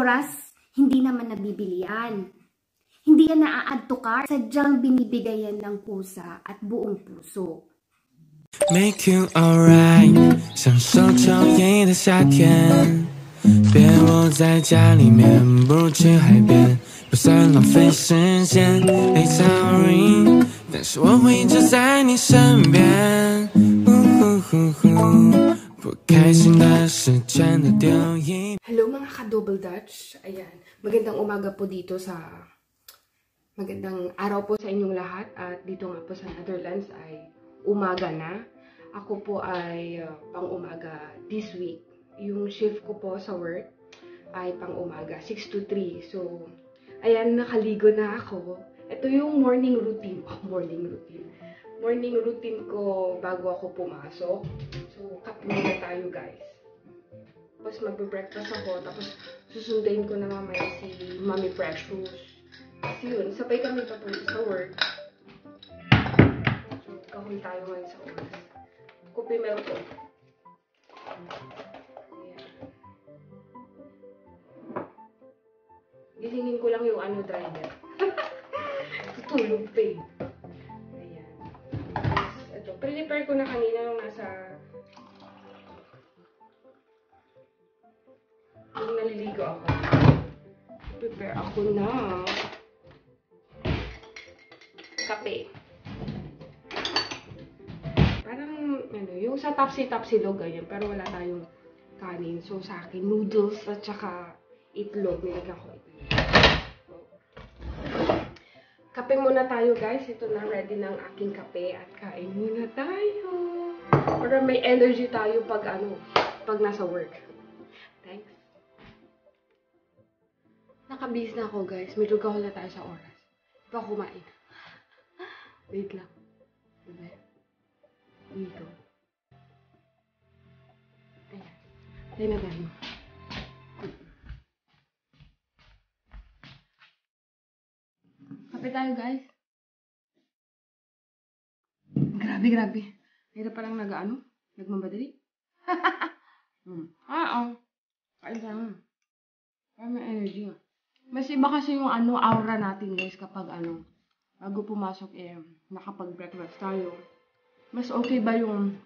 oras, hindi naman nabibili yan. Hindi yan na-add to cart, sadyang binibigayan ng kusa at buong puso. Make you alright， 享受秋意的夏天。别窝在家里面，不如去海边，不算浪费时间。It's alright， 但是我会一直在你身边。不开心的事全都丢一。Hello mga ka-double Dutch. Ayan, magandang umaga po dito magandang araw po sa inyong lahat. At dito nga po sa Netherlands ay umaga na. Ako po ay pang-umaga this week. Yung shift ko po sa work ay pang-umaga, 6 to 3. So, ayan, nakaligo na ako. Ito yung morning routine ko bago ako pumasok. So, kape muna tayo, guys. Tapos magbe-breakfast ako. Tapos susunduin ko na mamaya si Mami Precious. Kasi yun, sabay kami papunta sa work. So, kahon tayo ngayon sa oras. Kape meron ko. Ayan. Gisingin ko lang yung driver. Tutulog pa eh. Ayan. Ito, prepare ko na kanina nung nung naliligo ako. Prepare ako na kape. Parang, yung sa tapsi-tapsilog, ganyan. Pero wala tayong kanin. So, sa akin, noodles at saka itlog. Nilagyan ko itlog. Kape muna tayo, guys. Ito na, ready ng aking kape. At kain muna tayo. Para may energy tayo pag nasa work. Thanks. Nakabis na ako, guys. Medyo gahol na tayo sa oras. Ito ako kumain. Wait lang. Diba? Dito. Ayan. Tayo na tayo. Kape tayo, guys. Grabe. Hirap palang nagmamadali. Kain tayo. Kaya may energy. Mas iba kasi yung aura natin, guys, kapag bago pumasok nakapag-breakfast tayo. Mas okay ba yung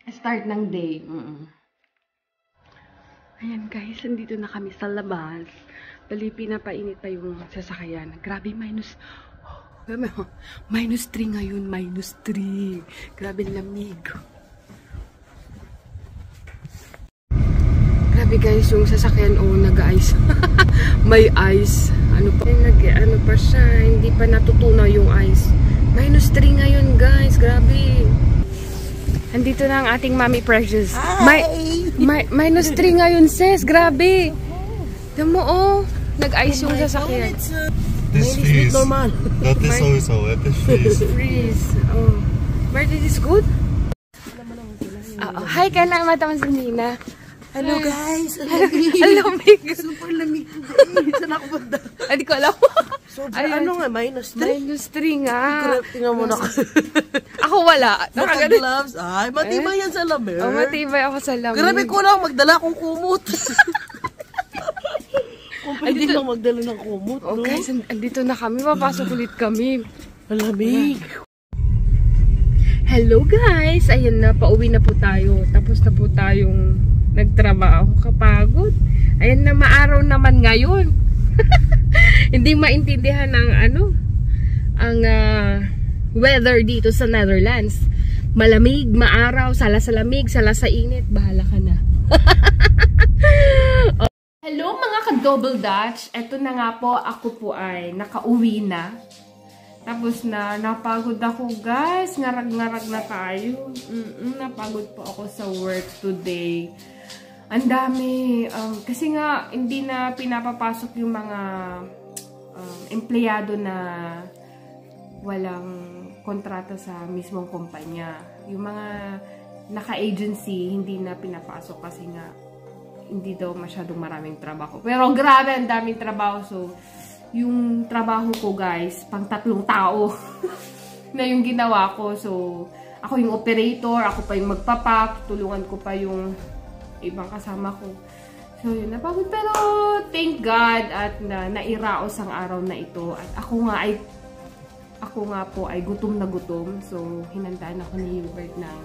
start ng day? Ayan, guys, nandito na kami sa labas. Bali, pinapainit pa yung sasakyan. Grabe, minus 3 ngayon, minus 3. Grabe lamig. Grabe, guys, yung sasakyan, nag-ice. May ice. Pa siya, hindi pa natutunaw yung ice. Minus 3 ngayon, guys. Grabe. Andito na ang ating Mami Precious. Minus 3 ngayon, sis. Grabe. Tignan mo, nag-ice yung sasakyan. This freeze. Normal. That is sowieso. It is freeze. Freeze. But this is good? Hi ka na, mataman si Nina. Hello guys! Lamig! Super lamig. Saan ako banda? Hindi ko alam. Minus 3? Minus 3 nga. Tingnan mo na. Ako wala. Naka-gloves. Ay, matibay yan sa lamig. Matibay ako sa lamig. Grabe ko lang magdala akong kumot. Kung pwede lang magdala ng kumot. Guys, andito na kami. Papasok ulit kami. Malamig. Hello guys! Ayan na, pauwi na po tayo. Tapos na po tayong nagtrabaho. Kapagod. Ayan na, maaraw naman ngayon. Hindi maintindihan ang weather dito sa Netherlands. Malamig, maaraw, sala sa lamig, sala sa init. Bahala ka na. Hello mga ka-double Dutch. Eto na nga po, ako po ay nakauwi na. Tapos napagod ako, guys. Ngarag-ngarag na tayo. Napagod po ako sa work today. Ang dami. Kasi nga, hindi na pinapapasok yung mga empleyado na walang kontrata sa mismong kumpanya. Yung mga naka-agency, hindi na pinapasok kasi nga hindi daw masyadong maraming trabaho. Pero grabe, ang daming trabaho. So, yung trabaho ko, guys, pang 3 tao na yung ginawa ko. So, ako yung operator, ako pa yung magpapak, tulungan ko pa yung ibang kasama ko. So, yun, napagod. Pero, thank God at nairaos ang araw na ito. At ako nga po ay gutom na gutom. So, hinandaan ako ni Hubert ng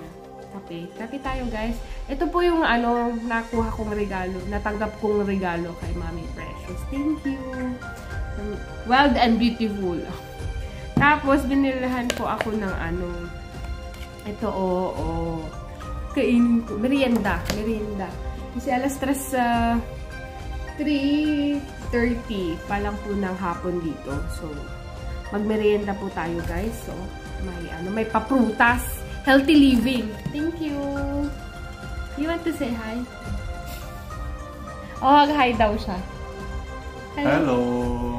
kape. Kape tayo, guys. Ito po yung nakuha kong regalo, natanggap kong regalo kay Mami Precious. Thank you. Wild and beautiful. Tapos, binilhan po ako ng ito, kainin ko. Merienda. Kasi alas 3:30 pa lang po ng hapon dito. So, magmerienda po tayo, guys. So, may paprutas. Healthy living. Thank you. You want to say hi? Oh, hi daw siya. Hello.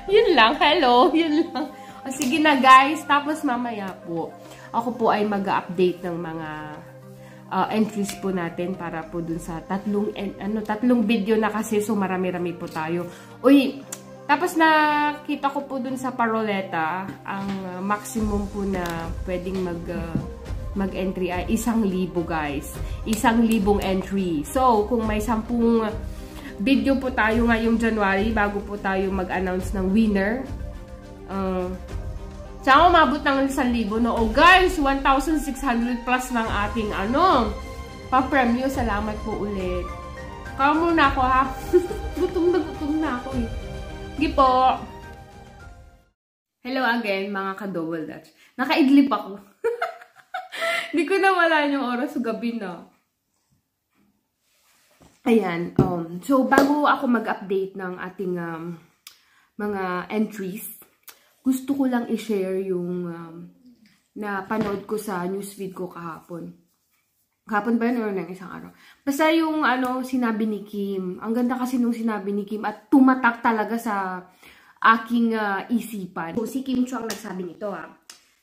Yun lang. Hello. Yun lang. O, sige na, guys. Tapos mamaya po, ako po ay mag-update ng mga entries po natin para po dun sa tatlong video na kasi, so marami-rami po tayo. Uy, tapos nakita ko po dun sa Paroleta, ang maximum po na pwedeng mag-entry ay 1,000, guys. 1,000 entry. So, kung may 10 video po tayo ngayong January, bago po tayo mag-announce ng winner, saan umabot ng 1,000, no? Oh, guys, 1,600 plus ng ating pa-premyo. Salamat po ulit. Kaya muna ako, ha? gutom na ako, eh. Sige po. Hello again, mga ka-double dutch. Nakaidlip ako. Hindi ko na wala yung oras sa gabi na. Ayan. So, bago ako mag-update ng ating mga entries, gusto ko lang i-share yung napanood ko sa newsfeed ko kahapon. Kahapon ba yun or ng isang araw? Basta yung sinabi ni Kim. Ang ganda kasi nung sinabi ni Kim at tumatak talaga sa aking isipan. So, si Kim Chuang nagsabi nito, ha.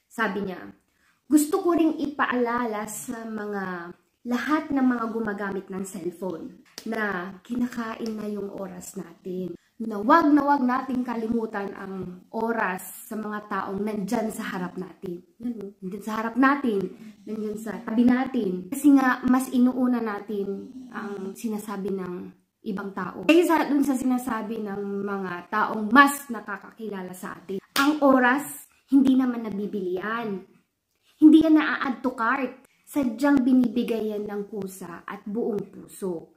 Sabi niya, gusto ko ring ipaalala sa lahat ng mga gumagamit ng cellphone na kinakain na yung oras natin. Na wag nating kalimutan ang oras sa mga taong nandyan sa harap natin. Nandyan sa harap natin, nandyan sa tabi natin. Kasi nga, mas inuuna natin ang sinasabi ng ibang tao. Kaysa dun sa sinasabi ng mga taong mas nakakakilala sa atin. Ang oras, hindi naman nabibilian. Hindi yan na-add to cart. Sadyang binibigay yan ng kusa at buong puso.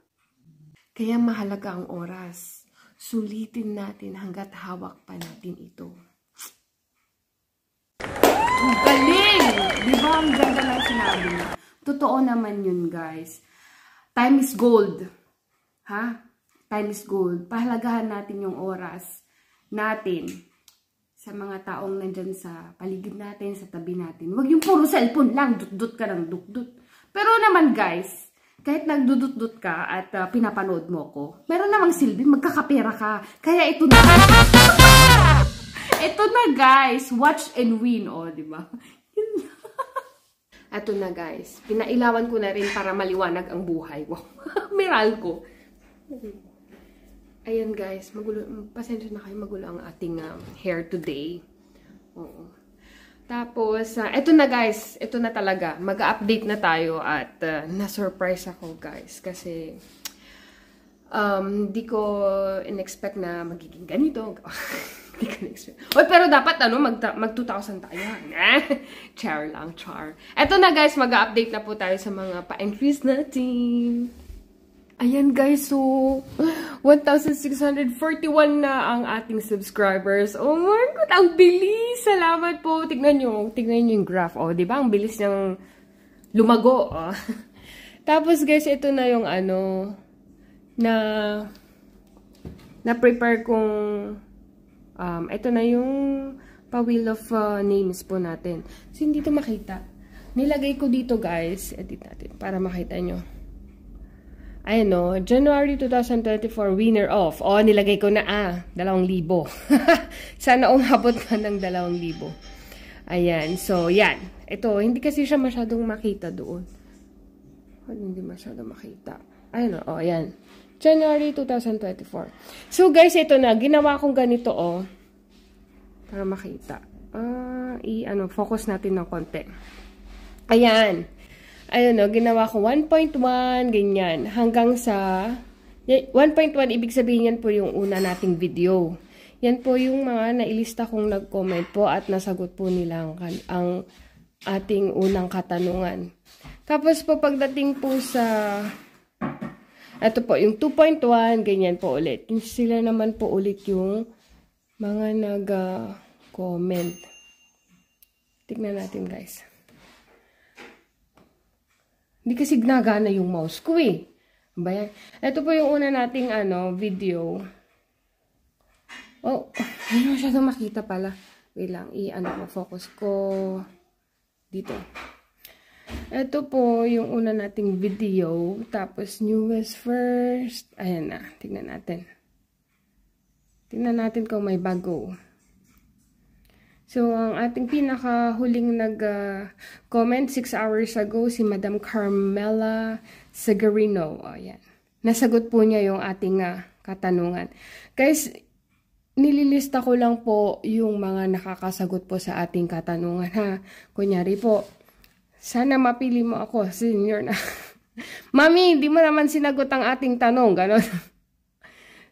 Kaya mahalaga ang oras. Sulitin natin hanggat hawak pa natin ito. Ang galing! Di ba ang ganda ng sinabi niya? Totoo naman yun, guys. Time is gold. Ha? Time is gold. Pahalagahan natin yung oras natin sa mga taong nandyan sa paligid natin, sa tabi natin. Huwag yung puro cellphone lang, dut-dut ka ng dut-dut. Pero naman, guys, kahit nagdudut-dut ka at pinapanood mo ko, meron namang silbi, magkakapera ka. Kaya ito na. Ito na, guys. Watch and win. O, diba? Ito na, guys. Pinailawan ko na rin para maliwanag ang buhay. Wow. Meral ko. Ayan, guys. Magulo. Pasensya na kayo, magulo ang ating hair today. Oo. Tapos, eto na, guys. Ito na talaga. Mag-update na tayo at na-surprise ako, guys. Kasi, hindi ko in-expect na magiging ganito. Hindi ko in-expect. Oy, pero dapat, mag-2,000 tayo. Char lang, char. Eto na, guys. Mag-update na po tayo sa mga pa-entries natin. Ayan, guys. So, 1,641 na ang ating subscribers. Oh my God, ang bilis! Salamat po. Tignan nyo yung graph. Oh, diba? Ang bilis niyang lumago. Oh. Tapos, guys, ito na yung na-prepare kong ito na yung pa-wheel of names po natin. So, hindi ito makita. Nilagay ko dito, guys. Edit natin para makita nyo. Ayan o, January 2024, winner of. O, nilagay ko na 2,000. Sana umabot ka ng 2,000. Ayan, so yan. Ito, hindi kasi siya masyadong makita doon. Hindi masyadong makita. Ayan o, ayan. January 2024. So guys, ito na. Ginawa kong ganito o. Para makita. Focus natin ng konti. Ayan. ayun o, ginawa ko 1.1, ganyan. Hanggang sa 1.1, ibig sabihin yan po yung una nating video. Yan po yung mga nailista kong nag-comment po at nasagot po nila ang ating unang katanungan. Tapos po pagdating po sa, ito po, yung 2.1, ganyan po ulit. Sila naman po ulit yung mga nag-comment. Tignan natin guys. Hindi kasi gnagana yung mouse ko eh. Bayan. Ito po yung una nating video. Oh, hindi masyadong makita pala. Wait lang, focus ko dito. Ito po yung una nating video. Tapos newest first. Ayan na, tingnan natin. Tingnan natin kung may bago. So, ang ating pinakahuling nag-comment 6 hours ago, si Madam Carmela Segarino. O, yan. Nasagot po niya yung ating katanungan. Guys, nililista ko lang po yung mga nakakasagot po sa ating katanungan, ha? Kunyari po, sana mapili mo ako, senior na. Mami, hindi mo naman sinagot ang ating tanong, gano'n.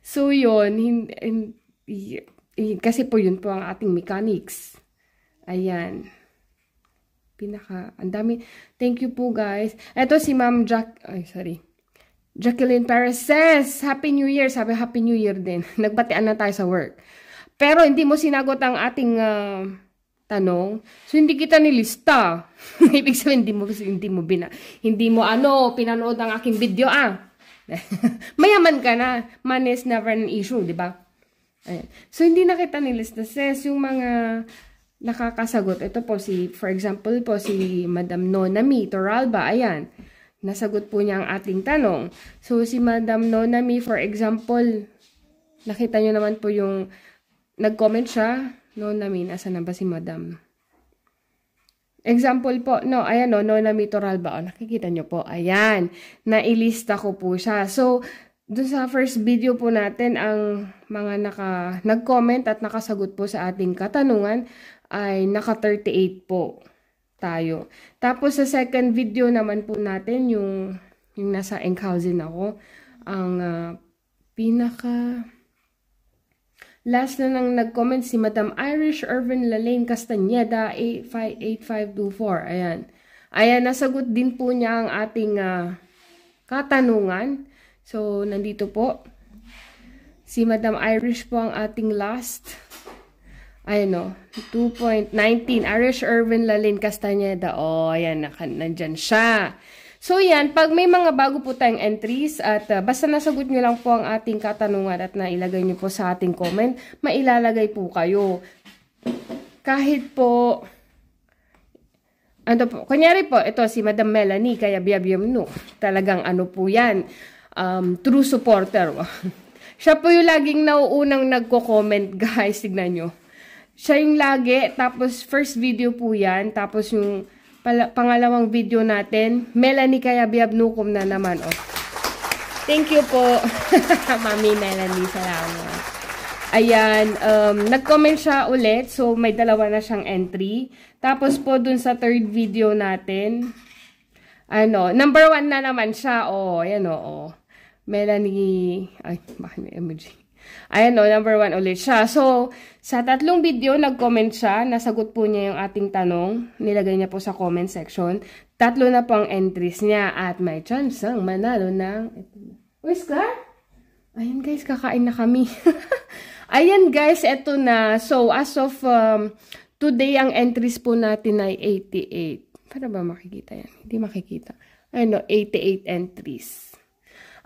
So, yun, kasi po yun po ang ating mechanics. Ayan. Ang dami. Thank you po guys. Ito si Ma'am Jacqueline Perez says, Happy New Year. Sabi, Happy New Year din. Nagbatian na tayo sa work. Pero hindi mo sinagot ang ating tanong. So, hindi kita nilista. Ibig sabihin, hindi mo pinanood ang aking video, Mayaman ka na. Money is never an issue, di ba? Ayan. So, hindi na kita nilista. Says, yung mga nakakasagot. Ito po for example po, si Madam Nonami Toralba. Ayan. Nasagot po niya ang ating tanong. So, si Madam Nonami, for example, nakita nyo naman po yung nag-comment siya. Nonami, nasa na ba si Madam? Example po, ayan Nonami Toralba. Nakikita nyo po. Ayan. Nailista ko po siya. So, doon sa first video po natin, ang mga nag-comment at nakasagot po sa ating katanungan ay naka-38 po tayo. Tapos sa second video naman po natin, yung nasa Enkhaosin ako, ang last na nang nag-comment si Madam Irish Irvin Lalaine Castañeda 8524. Ayan. Ayan, nasagot din po niya ang ating katanungan. So, nandito po. Si Madam Irish po ang ating last. Ayan 2.19. Irish Irvin Lalaine Castañeda. Ayan, nandyan siya. So, yan. Pag may mga bago po tayong entries at basta nasagot nyo lang po ang ating katanungan at nailagay nyo po sa ating comment, mailalagay po kayo. Kahit po, kunyari po, ito si Madam Melanie, kaya biyab-yam talagang po yan. True supporter. Siya po yung laging nauunang nagko-comment, guys. Tignan nyo. Siya yung lagi. Tapos, first video po yan. Tapos, yung pangalawang video natin, Melanie Kayabiyab Nukum na naman. Thank you po. Mami Melanie, salamat. Ayan. Nag-comment siya ulit. So, may dalawa na siyang entry. Tapos po, dun sa third video natin, number 1 na naman siya. Ayan Melanie, bakit may emoji? Ayan number 1 ulit siya. So, sa tatlong video, nag-comment siya. Nasagot po niya yung ating tanong. Nilagay niya po sa comment section. 3 na po ang entries niya. At may chance ang manalo ng... Scar? Ayan guys, kakain na kami. Ayan guys, eto na. So, as of today, ang entries po natin ay 88. Para ba makikita yan? Hindi makikita. 88 entries.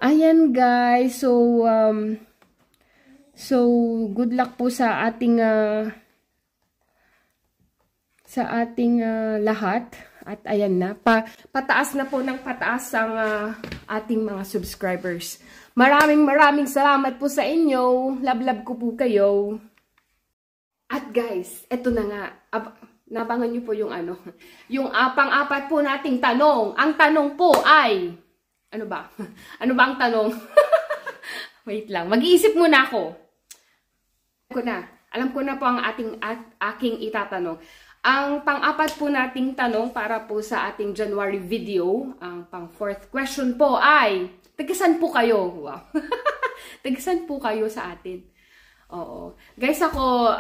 Ayan guys, so good luck po sa ating lahat. At ayan na, pataas na po ng pataas ang ating mga subscribers. Maraming salamat po sa inyo. Love ko po kayo. At guys, eto na nga. Nabangan niyo po yung yung pang-apat po nating tanong. Ang tanong po ay, ano ba ang tanong? Wait lang, mag-iisip muna ako. Alam ko na po ang aking itatanong. Ang pang-apat po nating tanong para po sa ating January video, ang pang-fourth question po ay, tagasan po kayo? Wow. Tagasan po kayo sa atin? Oo. Guys, ako,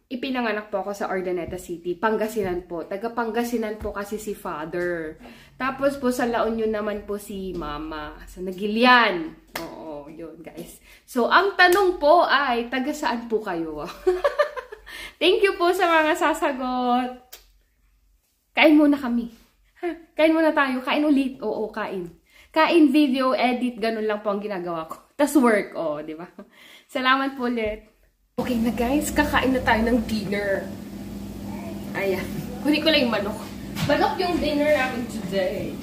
ipinanganak po ako sa Urdaneta City, Pangasinan po. Taga Pangasinan po kasi si father. Tapos po sa La Union naman po si mama, sa Nagilian. Oo, yun guys. So, ang tanong po ay, taga saan po kayo? Thank you po sa mga sasagot. Kain muna kami. Kain muna tayo. Kain ulit. Oo, kain. Kain, video, edit. Ganun lang po ang ginagawa ko. Tas work. Oo, di ba? Salamat po ulit. Okay na guys. Kakain na tayo ng dinner. Ayan. Kunin ko lang yung manok. Manok yung dinner namin today.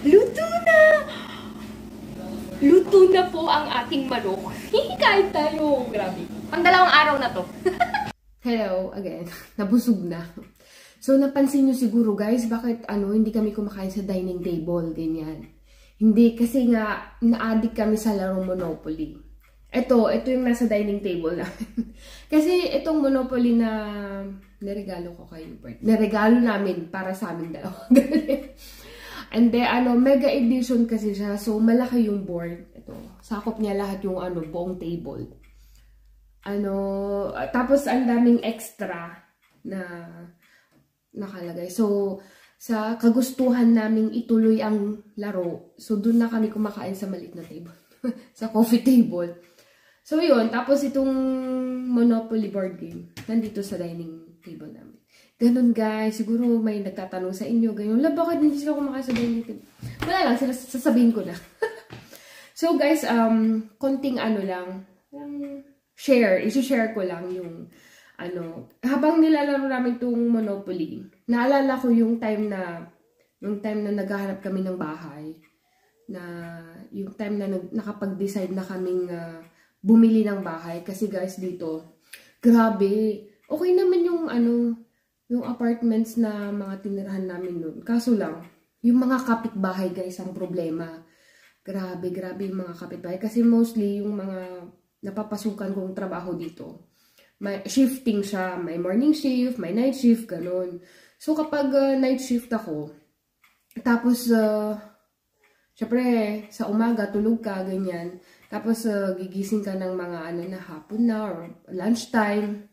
Luto na! Luto na po ang ating manok. Kain tayo. Grabe. Pang dalawang araw na to. Hello again. Nabusog na. So, napansin nyo siguro guys, bakit hindi kami kumakain sa dining table, ganyan. Hindi, kasi nga, na-addict kami sa larong Monopoly. Ito yung nasa dining table namin. Kasi itong Monopoly na naregalo ko kayo. Naregalo namin para sa amin dalawa. And then, mega edition kasi siya. So, malaki yung board. Ito, sakop niya lahat yung buong table. Tapos, ang daming extra na nakalagay. So, sa kagustuhan naming ituloy ang laro, so, dun na kami kumakain sa maliit na table. Sa coffee table. So, yun. Tapos, itong Monopoly board game, nandito sa dining table namin. Ganun guys, siguro may nagtatanong sa inyo, ganyan, bakit hindi sila kumakain sa dining table? Wala lang, sasabihin ko na. So guys, konting lang, isi-share ko lang yung, habang nilalaro namin itong Monopoly, naalala ko yung time na naghahanap kami ng bahay, yung time na nakapag-decide na kaming bumili ng bahay, kasi guys dito, grabe, okay naman yung yung apartments na mga tinirahan namin noon. Kaso lang, yung mga kapitbahay guys ang problema. Grabe yung mga kapitbahay. Kasi mostly yung mga napapasukan kong trabaho dito, may shifting siya. May morning shift, may night shift, ganun. So kapag night shift ako, tapos syempre sa umaga tulog ka, ganyan. Tapos gigising ka ng mga na hapon na or lunchtime.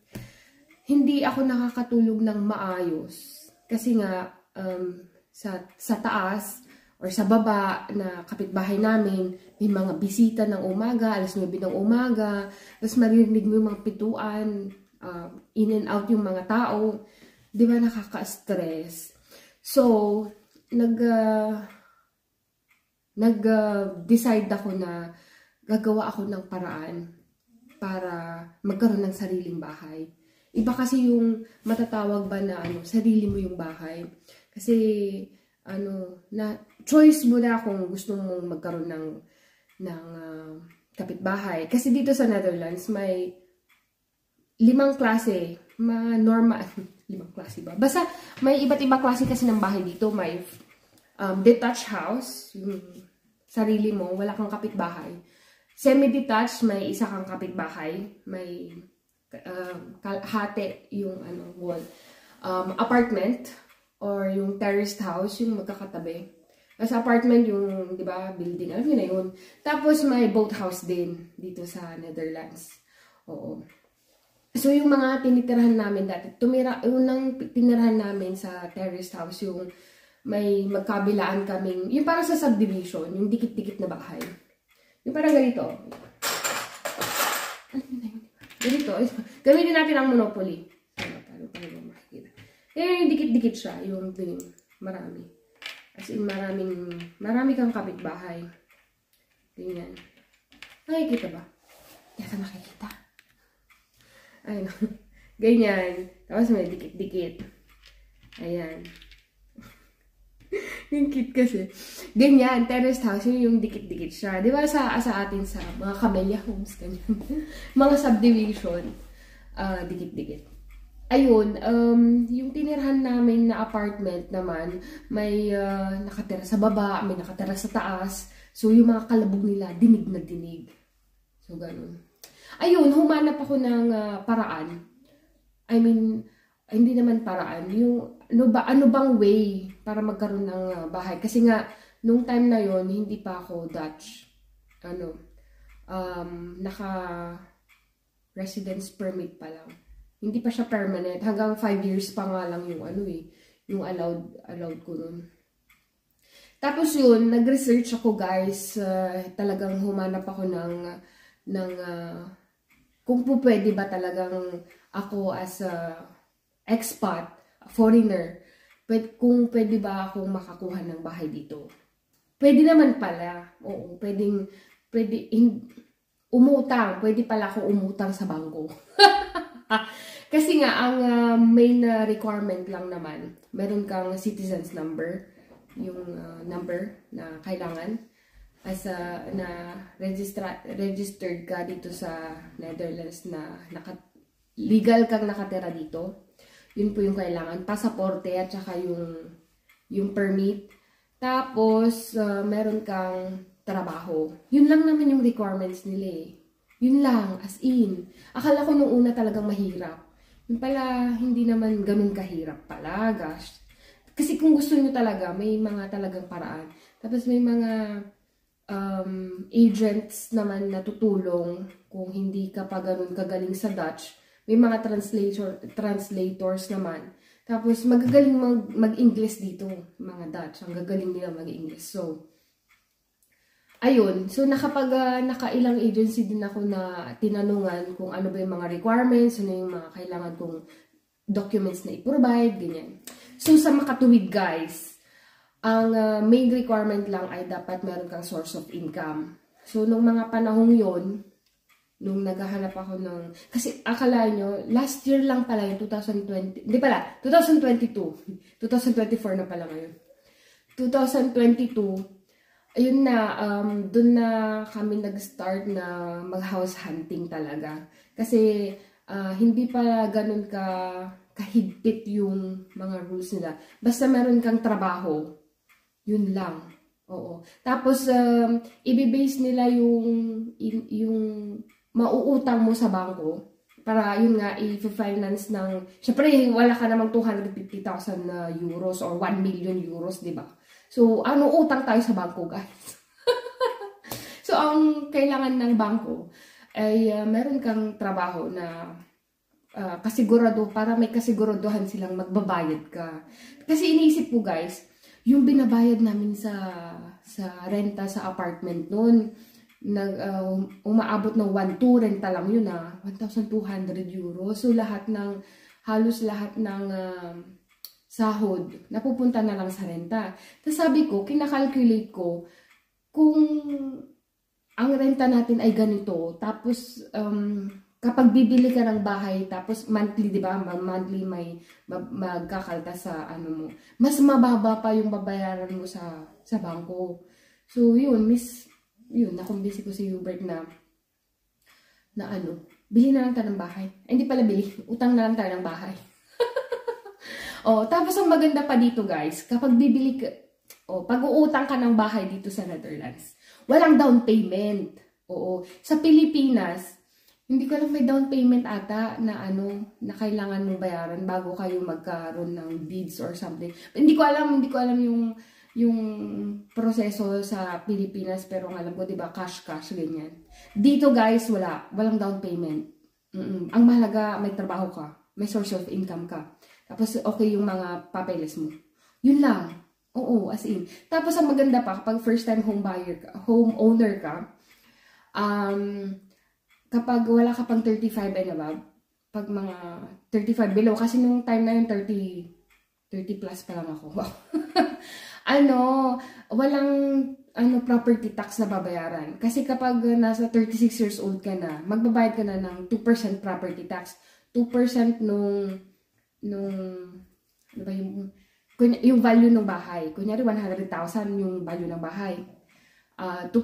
Hindi ako nakakatulog ng maayos. Kasi nga, sa taas or sa baba na kapitbahay namin, may mga bisita ng umaga, alas 9 ng umaga, tapos maririnig mo yung mga pituan, in and out yung mga tao. Di ba nakaka-stress? So, nag-decide ako na gagawa ako ng paraan para magkaroon ng sariling bahay. Iba kasi yung matatawag ba na sarili mo yung bahay. Kasi na choice mo na kung gusto mong magkaroon ng kapitbahay. Kasi dito sa Netherlands may 5 klase, normal 5 klase ba? Basta may iba't ibang klase kasi ng bahay dito. May detached house, yung sarili mo, wala kang kapitbahay. Semi-detached, may isa kang kapitbahay, may hati yung wall. Apartment or yung terraced house, yung magkakatabi. Sa apartment yung, di ba, building, alam yun na yun. Tapos may boathouse din dito sa Netherlands. Oo. So yung mga tinitirahan namin dati, unang tinirahan namin sa terraced house, yung may magkabilaan kaming, yung parang sa subdivision, yung dikit-dikit na bahay. Yung parang ganito. Ganito. Gamitin natin ang Monopoly. Paano makikita. Yung dikit-dikit siya. Yung marami. As in, marami kang kapitbahay. Ganyan. Nakikita ba? Kaya makikita. Ayun. Ganyan. Tapos may dikit-dikit. Ayan. Yung cute kasi. Ganyan, terraced house, yung dikit-dikit siya. Di ba sa atin sa mga camellia homes, ganyan. Mga subdivision, dikit-dikit. ayun, yung tinirahan namin na apartment naman, may nakatira sa baba, may nakatira sa taas. So, yung mga kalabog nila, dinig na dinig. So, ganun. Ayun, humanap ako ng paraan. I mean, hindi naman paraan. Yung, ano bang way para magkaroon ng bahay? Kasi nga, nung time na yon hindi pa ako Dutch. Naka-residence permit pa lang. Hindi pa siya permanent. Hanggang 5 years pa nga lang yung yung allowed ko nun. Tapos yun, nag-research ako guys. Talagang humanap ako ng kung po pwede ba talagang ako as a expat, foreigner, kung pwede ba akong makakuha ng bahay dito. Pwede naman pala. Oo, pwede umutang. Pwede pala akong umutang sa bangko. Kasi nga, ang main requirement lang naman, meron kang citizen's number, yung number na kailangan, as na registered ka dito sa Netherlands na legal kang nakatira dito. Yun po yung kailangan. Pasaporte at saka yung permit. Tapos, meron kang trabaho. Yun lang naman yung requirements nila eh. Yun lang, as in. Akala ko nung una talagang mahirap. Yung pala, hindi naman ganun kahirap pala, gosh. Kasi kung gusto nyo talaga, may mga talagang paraan. Tapos may mga agents naman na tutulong kung hindi ka pa ganun kagaling sa Dutch. May mga translators naman. Tapos magagaling mag-English dito, mga Dutch. Ang gagaling nila mag-English. So, ayun. So, nakailang agency din ako na tinanungan kung ano ba yung mga requirements, ano yung mga kailangan kong documents na i-provide, ganyan. So, sa makatuwid, guys, ang main requirement lang ay dapat meron kang source of income. So, nung mga panahong yon, nung naghahanap ako ng... Kasi, akala nyo, last year lang pala yung 2020... Hindi pala, 2022. 2024 na pala ngayon. 2022, ayun na, dun na kami nag-start na mag-house hunting talaga. Kasi, hindi pa ganun kahigpit yung mga rules nila. Basta meron kang trabaho, yun lang. Oo. Tapos, ibibase nila yung mauutang mo sa bangko para yun nga i-finance ng, syempre wala ka namang 250,000 euros or 1 million euros, di ba? So, utang tayo sa bangko, guys? So, ang kailangan ng bangko ay meron kang trabaho na kasigurado, para may kasiguraduhan silang magbabayad ka. Kasi iniisip ko, guys, yung binabayad namin sa renta sa apartment noon, umaabot ng 1,200 renta lang yun 1,200 euros. So, halos lahat ng sahod, napupunta na lang sa renta. Tapos sabi ko, kinakalculate ko, kung ang renta natin ay ganito, tapos kapag bibili ka ng bahay, tapos monthly, di ba? Monthly may magkakalta sa mo. Mas mababa pa yung babayaran mo sa bangko. So, yun, nakumbisi ko si Hubert na bili na lang tayo ng bahay. Ay, hindi pala bili, utang na lang tayo ng bahay. Tapos ang maganda pa dito, guys, kapag bibili ka, pag-uutang ka ng bahay dito sa Netherlands, walang down payment. Oo. Sa Pilipinas, hindi ko alam, may down payment ata na na kailangan mong bayaran bago kayo magkaroon ng deeds or something. Hindi ko alam yung proseso sa Pilipinas, pero ang alam ko, 'di ba, cash ganyan. Dito, guys, walang down payment. Ang mahalaga, may trabaho ka, may source of income ka. Tapos okay yung mga papeles mo. Yun lang. Oo, as in. Tapos ang maganda pa, kapag first time homeowner ka, kapag wala ka pang 35 and above, pag mga 35 below, kasi nung time na yun 30 plus pa lang ako. Wow. Walang property tax na babayaran. Kasi kapag nasa 36 years old ka na, magbabayad ka na ng 2% property tax. 2% yung value ng bahay. Kunyari 100,000 yung value ng bahay. 2%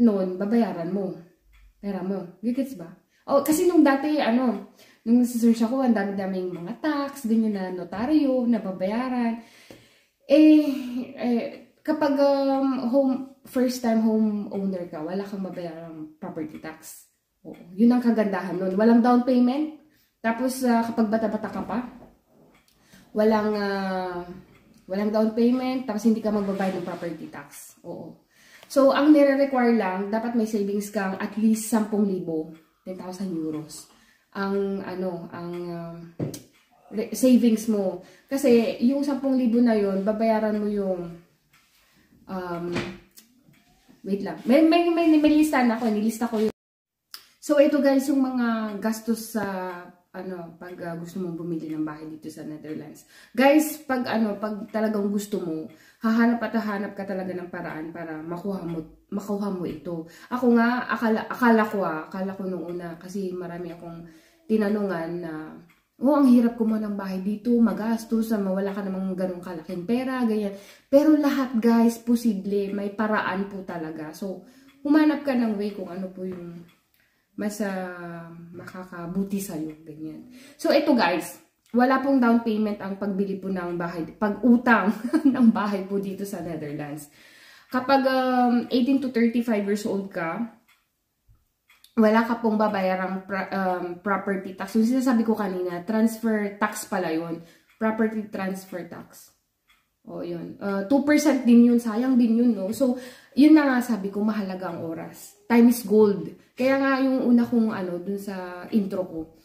nun, babayaran mo. Pera mo. Gets ba? Kasi nung dati, nung nasa-search ako, ang dami-daming mga tax, ganyan na notaryo, nababayaran. Kapag first time home owner ka, wala kang mabayarang property tax. Oo, yun ang kagandahan nun. Walang down payment. Tapos, kapag bata-bata ka pa, walang down payment, tapos hindi ka magbabayad ng property tax. Oo. So, ang nire-require lang, dapat may savings kang at least 10,000, 10,000 euros. Ang savings mo. Kasi, yung 10,000 na yun, babayaran mo yung, wait lang. May listahan ako, nilista ko yun. So, ito guys, yung mga gastos sa, pag gusto mong bumili ng bahay dito sa Netherlands. Guys, pag talagang gusto mo, hahanap ka talaga ng paraan para makuha mo ito. Ako nga, akala ko nung una, kasi marami akong tinanungan na, ang hirap kumuha ng bahay dito, magastos, mawala ka namang ganong kalaking pera, ganyan. Pero lahat guys, posible, may paraan po talaga. So, humanap ka ng way kung ano po yung mas makakabuti sa'yo, ganyan. So, ito guys, wala pong down payment ang pagbili po ng bahay, pag-utang ng bahay po dito sa Netherlands. Kapag 18 to 35 years old ka, wala ka pong babayarang property tax. Yung sinasabi ko kanina, transfer tax pala yun. Property transfer tax. O, yun. 2% din yun. Sayang din yun, no? So, yun na nga sabi ko, mahalaga ang oras. Time is gold. Kaya nga yung una kong dun sa intro ko,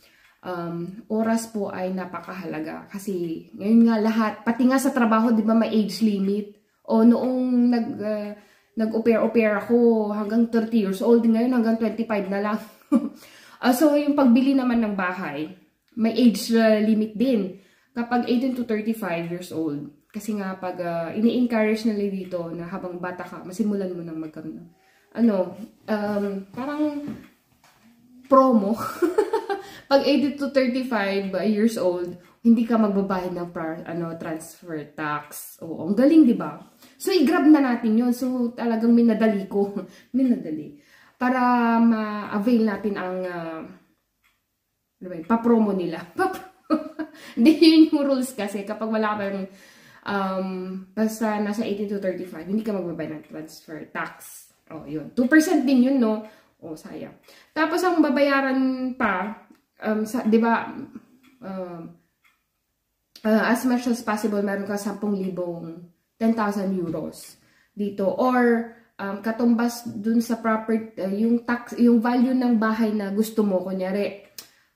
oras po ay napakahalaga. Kasi, ngayon nga lahat, pati nga sa trabaho, di ba may age limit? O noong nag-au-pair ako hanggang 30 years old, ngayon hanggang 25 na lang. So, yung pagbili naman ng bahay, may age limit din. Kapag 18 to 35 years old. Kasi nga, pag ini-encourage nila dito na habang bata ka, masimulan mo nang magkaroon. Parang promo. Pag 18 to 35 years old, hindi ka magbabayad ng transfer tax. Oo, ang galing, di ba? So, i-grab na natin yun. So, talagang minadali ko. Minadali. Para ma-avail natin ang pa-promo nila. Hindi yun yung rules kasi. Kapag wala ka yung basta nasa 18 to 35, hindi ka magbabayad ng transfer tax. O, yun. 2% din yun, no? O, sayang. Tapos, ang babayaran pa, di ba, as much as possible, meron ka 10,000, 10,000 euros dito. Or, katumbas dun sa property, yung value ng bahay na gusto mo, kunyari,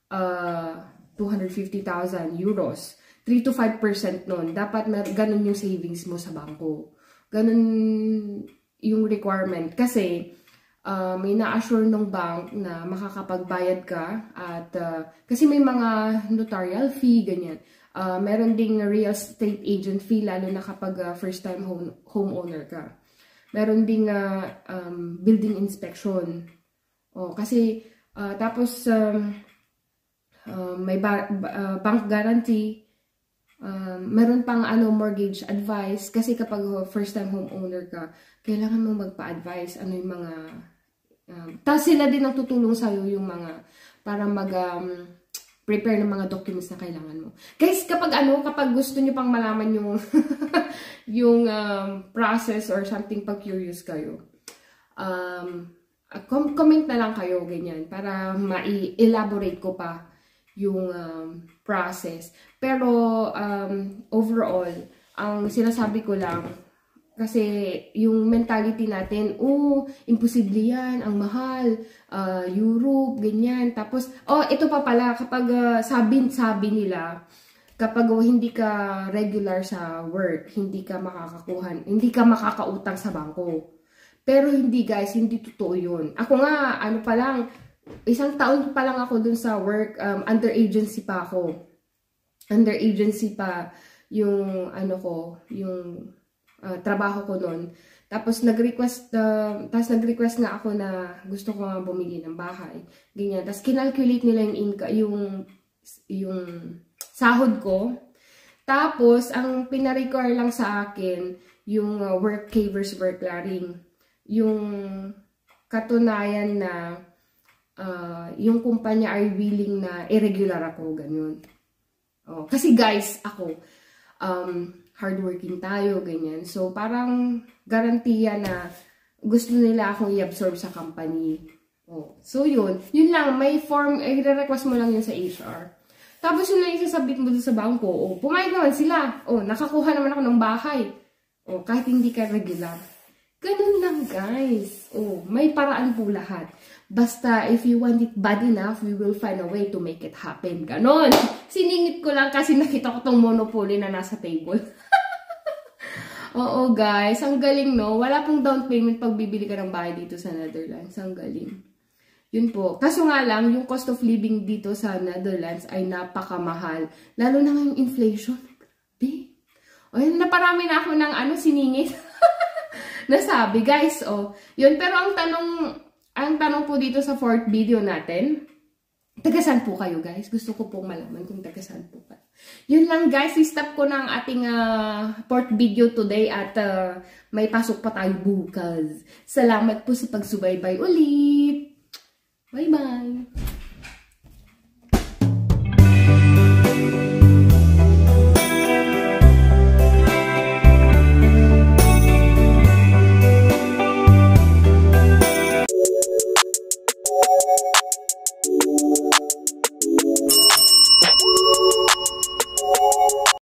250,000 euros. 3 to 5% nun. Dapat ganun yung savings mo sa bangko. Ganun yung requirement. Kasi, may na-assure ng bank na makakapagbayad ka. At, kasi may mga notarial fee, ganyan. Meron ding real estate agent fee, lalo na kapag first-time homeowner ka. Meron ding building inspection. Kasi, tapos, may bank guarantee. Meron pang mortgage advice. Kasi kapag first-time homeowner ka, kailangan mo magpa-advise. Ano yung mga... tapos sila din ang tutulong sa'yo yung mga... para prepare ng mga documents na kailangan mo. Guys, kapag gusto nyo pang malaman yung yung process or something, pag curious kayo, comment na lang kayo, ganyan, para ma-elaborate ko pa yung process. Pero, overall, ang sinasabi ko lang, kasi yung mentality natin, imposible yan, ang mahal, Europe, ganyan. Tapos, ito pa pala, kapag sabi nila, kapag hindi ka regular sa work, hindi ka makakautang sa bangko. Pero hindi guys, hindi totoo yun. Ako nga, pa lang, isang taon pa lang ako dun sa work, under agency pa ako. Under agency pa yung, yung trabaho ko noon. Tapos nag-request nga ako na gusto ko nga bumili ng bahay. Ganyan. Tapos kinalculate nila yung sahod ko. Tapos ang pina-require lang sa akin yung work pay versus work clearing. Yung katunayan na yung kumpanya are willing na irregular ako, ganun. Oh, kasi guys, ako, hardworking tayo, ganyan. So, parang garantiya na gusto nila akong i-absorb sa company. Oh, so, yun lang, may form, i-request mo lang yun sa HR. Tapos yun lang isasabit mo sa bangko. Oh, pumayag naman sila. Oh, nakakuha naman ako ng bahay. Oh, kahit hindi ka regular. Ganun lang, guys. Oh, may paraan po lahat. Basta, if you want it bad enough, we will find a way to make it happen. Ganon. Siningit ko lang kasi nakita ko tong Monopoly na nasa table. Oo, guys. Ang galing, no? Wala pong down payment pag bibili ka ng bahay dito sa Netherlands. Ang galing. Yun po. Kaso nga lang, yung cost of living dito sa Netherlands ay napakamahal. Lalo na ngayong inflation. Di. O, yun, naparami na ako ng siningit. Nasabi, guys. Oh, yun. Pero ang tanong po dito sa fourth video natin, tagasan po kayo, guys? Gusto ko pong malaman kung tagasan po kayo. Yun lang, guys. I-stop ko ng ating fourth video today at may pasok pa tayo bukas. Salamat po sa pagsubaybay ulit.